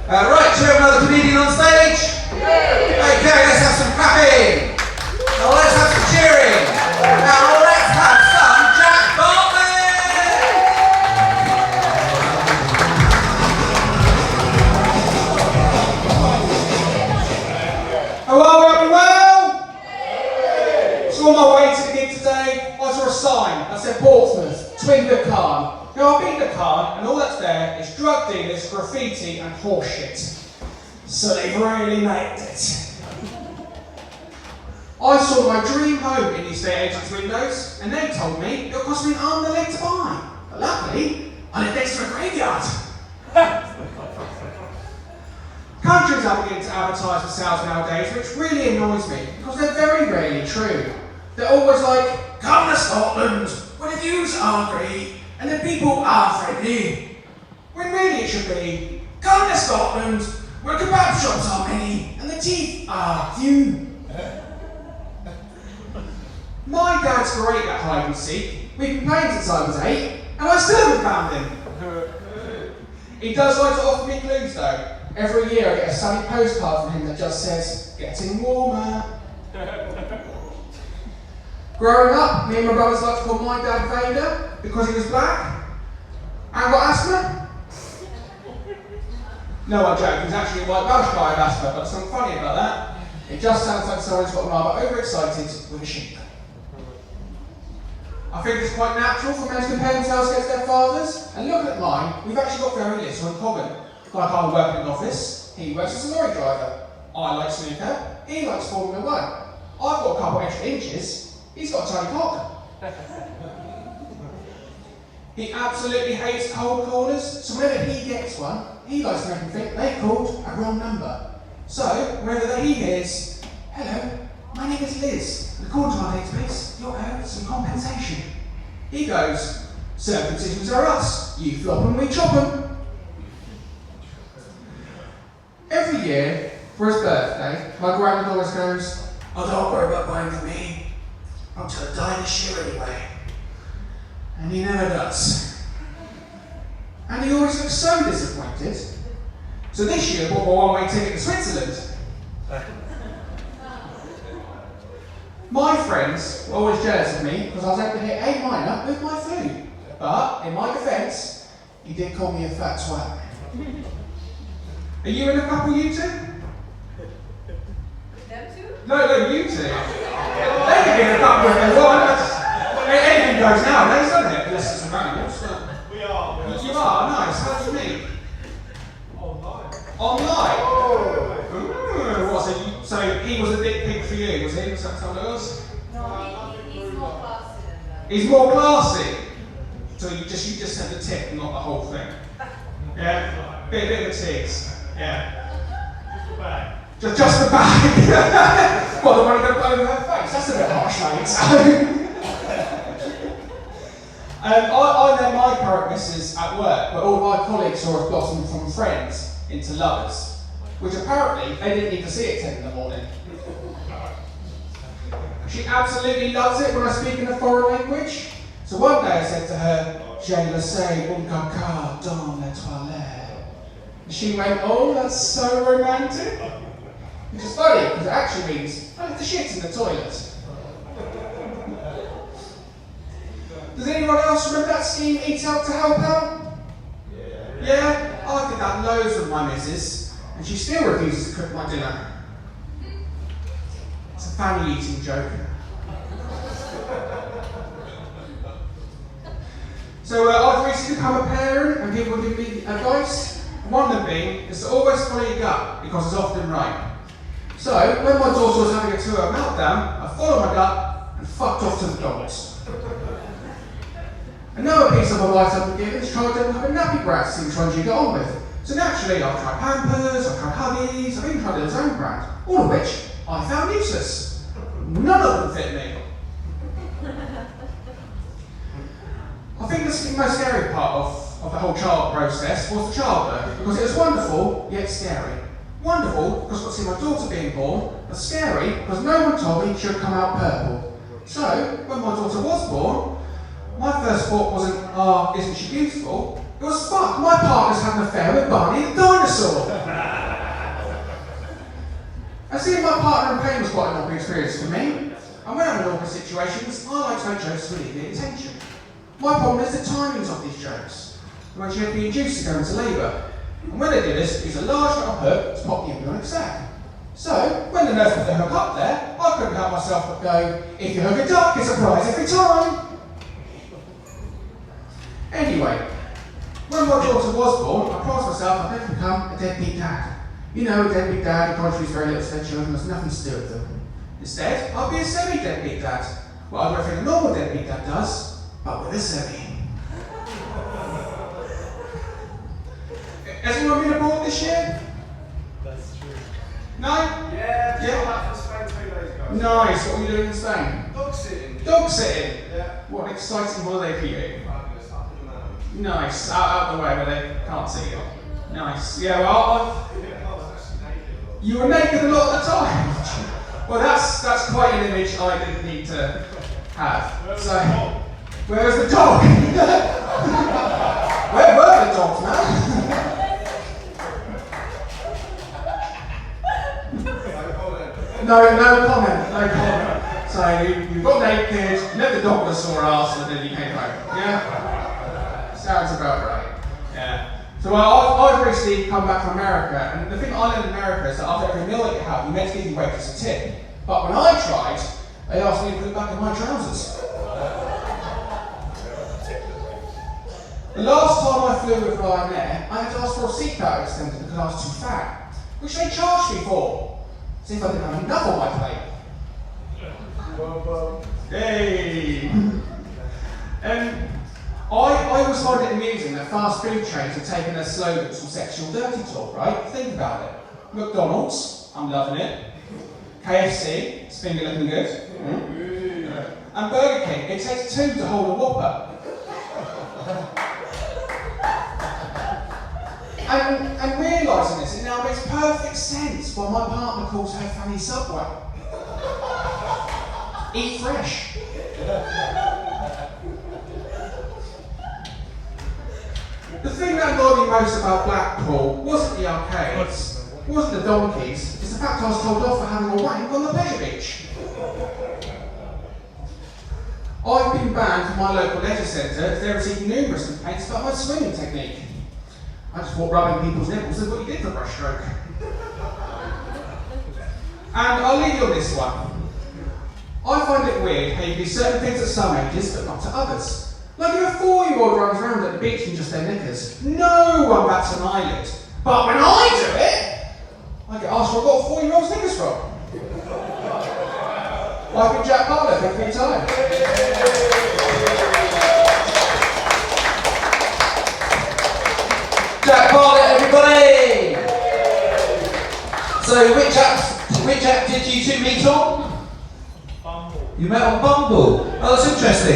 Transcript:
Right, do we have another comedian on stage? Okay, let's have some clapping. Now let's have some cheering. Now let's have some Jack Bartlett. Hello, everyone. So on my way to the gig today, I saw a sign that said Portsmouth, Twinbrook Khan. Now I've been to Khan, and all that's there is drug dealers, graffiti, and horseshit. So they've really nailed it. I saw my dream home in the estate agent's windows, and they told me it would cost me an arm and a leg to buy. But luckily, I live next to a graveyard. Countries are beginning to advertise for sales nowadays, which really annoys me, because they're very rarely true. They're always like, come to Scotland, where the views are great, and the people are friendly. When really it should be, come to Scotland, where kebab shops are many, and the teeth are few. My dad's great at hide and seek. We've been playing since I was 8, and I still haven't found him. He does like to offer me clues though. Every year I get a sunny postcard from him that just says, getting warmer. Growing up, me and my brothers liked to call my dad Vader because he was black and got asthma. No, I joke, he's actually a white Welsh guy with asthma, but there's something funny about that. It just sounds like someone's got rather overexcited with a sheep. I think it's quite natural for men to compare themselves against their fathers, and looking at mine, we've actually got very little in common. Like I work in an office, he works as a lorry driver. I like snooker, he likes Formula 1. I've got a couple extra inches, he's got a tiny cock. He absolutely hates cold callers, so whenever he gets one, he likes to make them think they called a wrong number. So, whenever he hears, hello, my name is Liz, and according to our database, you're owed some compensation. He goes, circumcisions are us, you flop and we chop 'em. Every year, for his birthday, my granddad always goes, oh, don't worry about buying for me. I'm going to die this year anyway. And he never does. And he always looks so disappointed. So this year, I bought my one-way ticket to Switzerland. My friends were always jealous of me because I was able to hit A minor with my flute. But, in my defence, he did call me a fat twat. Are you in a couple, you two? Them two? No, you two. They can be in a couple if they want. Anything goes nowadays, doesn't it? Unless it's some animals. We are. You are? Nice. How do you meet? Online. Online? Ooh, what, so he was a dick pig for you, was he? Was that how it was? No, he's more classy than that. He's more classy. So you just sent the tip, not the whole thing. Yeah? Bit of a tease. Yeah. Just the bag. Just the bag. Well, the one that got over her face. That's a bit harsh, mate. I met my current missus at work, but all my colleagues saw us blossom from friends into lovers, which apparently they didn't need to see at 10 in the morning. She absolutely loves it when I speak in a foreign language. So one day I said to her, Je le sais, un caca dans la toilette. And she went, oh, that's so romantic. Which is funny, because it actually means, I left the shit in the toilet. Does anyone else remember that scheme, Eat Out to Help Out? Yeah? I did that loads with my missus, and she still refuses to cook my dinner. It's a family eating joke. So I've recently become a parent, and people give me advice. One of them being is to always follow your gut, because it's often right. So, when my daughter was having a 2-hour meltdown, I followed my gut and fucked off to the dogs. Another piece of advice I've been given is try to have a nappy brat to see which ones you get on with. So naturally, I've tried Pampers, I've tried Huggies, I've even tried Little Zone brand, all of which I found useless. None of them fit me. I think the most scary part of the whole child process was the childbirth, because it was wonderful, yet scary. Wonderful, because I got to see my daughter being born, but scary, because no one told me she would come out purple. So, when my daughter was born, my first thought wasn't, isn't she beautiful? It was, fuck, my partner's had an affair with Barney the dinosaur. quite an awkward experience for me. And when I'm in awkward situations, I like to make jokes to alleviate tension. My problem is the timings of these jokes. When you have to be induced to go into labour. And when they do this, use a large metal hook to pop the embryonic sac. So, when the nurse put the hook up there, I couldn't help myself but go, if you hook a duck, it's a prize every time. Anyway, when my daughter was born, I promised myself I'd never become a deadbeat dad. You know, a deadbeat dad who contributes very little to their children, has nothing to do with them. Instead, I'll be a semi-deadbeat dad. Well, I don't think a normal deadbeat dad does, but with a semi. Has anyone been abroad this year? That's true. No? Yeah, Yeah. back from Spain 2 days ago. Nice, what were you doing in Spain? Dog sitting. Dog sitting? Yeah. What an exciting holiday for you. Fabulous, up in the mountains. Nice, out the way where they can't see you. Nice, yeah, well, Yeah, I was actually naked. you were naked a lot of the time. Well, that's quite an image I didn't need to have. So, where's the dog? Where were the dogs, man? No comment. So you got naked, you let the dog with a sore ass, and then you came home. Yeah? Sounds about right. Yeah. So I've recently come back from America, and the thing I learned in America is that after every meal that you have, you meant to give your waitress a tip. But when I tried, they asked me to put it back in my trousers. The last time I flew with Ryanair, I had to ask for a seatbelt extender because I was too fat, which they charged me for. As if I didn't have enough on my plate. Hey! I always find it amusing that fast food chains have taken their slogans from sexual dirty talk, right? Think about it. McDonald's, I'm loving it. KFC, it's finger looking good. And Burger King, it takes two to hold a Whopper. And realising this, it now makes perfect sense why my partner calls her fanny Subway. Eat fresh. The thing that annoyed me most about Blackpool wasn't the arcades, wasn't the donkeys, it's the fact I was told off for having a wank on the pleasure beach. I've been banned from my local leisure centre as they received numerous complaints about my swimming technique. I just thought rubbing people's nipples is what you did for breaststroke. And I'll leave you on this one. I find it weird how you do certain things at some ages but not to others. Like if a 4-year-old runs around at the beach in just their knickers, no one bats an eyelid. But when I do it, I get asked where I got a 4-year-old's knickers from. I've been Jack Bartlett, thank you for your time. Jack Bartlett, everybody! So which app did you two meet on? Bumble. You met on Bumble. Oh, that's interesting.